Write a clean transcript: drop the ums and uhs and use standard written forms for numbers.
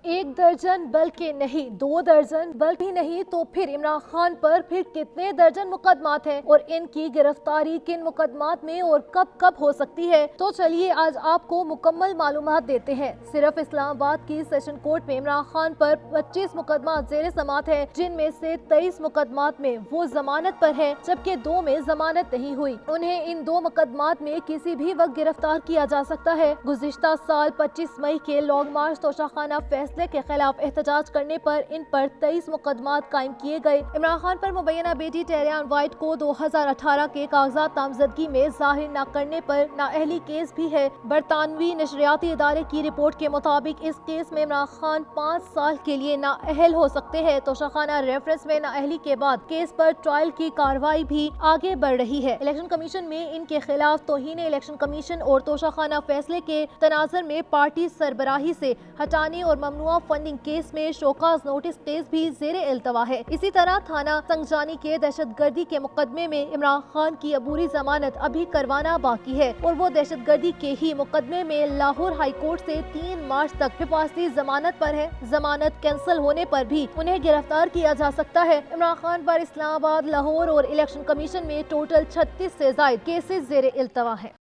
एक दर्जन बल्कि नहीं, 2 दर्जन बल्कि नहीं तो फिर इमरान खान पर फिर कितने दर्जन मुकदमात हैं और इनकी गिरफ्तारी किन मुकदमात में और कब कब हो सकती है। तो चलिए आज आपको मुकम्मल मालूमात देते हैं। सिर्फ इस्लामाबाद की सेशन कोर्ट में इमरान खान पर 25 मुकदमात ज़ेर समात है, जिनमें से 23 मुकदमात में वो जमानत पर है जबकि 2 में जमानत नहीं हुई। उन्हें इन 2 मुकदमात में किसी भी वक्त गिरफ्तार किया जा सकता है। गुज़िश्ता साल 25 मई के लॉन्ग मार्च तोशाखाना फैसले के खिलाफ एहतजाज करने पर इन पर 23 मुकदमात कायम किए गए। इमरान खान पर मुबैना बेटी टेरियान वाइट को 2018 के कागजात नामजदगी में जाहिर न करने पर नाअहली केस भी है। बरतानवी नशरियाती इदारे की रिपोर्ट के मुताबिक इस केस में इमरान खान 5 साल के लिए नाअहल हो सकते हैं। तोशाखाना रेफरेंस में नाअहली के बाद केस पर ट्रायल की कार्रवाई भी आगे बढ़ रही है। इलेक्शन कमीशन में इनके खिलाफ तौहीन इलेक्शन कमीशन और तोशाखाना फैसले के तनाजर में पार्टी सरबराही से हटाने और ममनुआ फंडिंग केस में शोकाज नोटिस केस भी ज़ेरे इल्तवा है। इसी तरह थाना संगजानी के दहशतगर्दी के मुकदमे में इमरान खान की अबूरी जमानत अभी करवाना बाकी है और वो दहशतगर्दी के ही मुकदमे में लाहौर हाई कोर्ट से 3 मार्च तक हिफाजती जमानत पर है। जमानत कैंसिल होने पर भी उन्हें गिरफ्तार किया जा सकता है। इमरान खान पर इस्लामाबाद, लाहौर और इलेक्शन कमीशन में टोटल 36 से ज्यादा केसेस ज़ेरे इल्तवा है।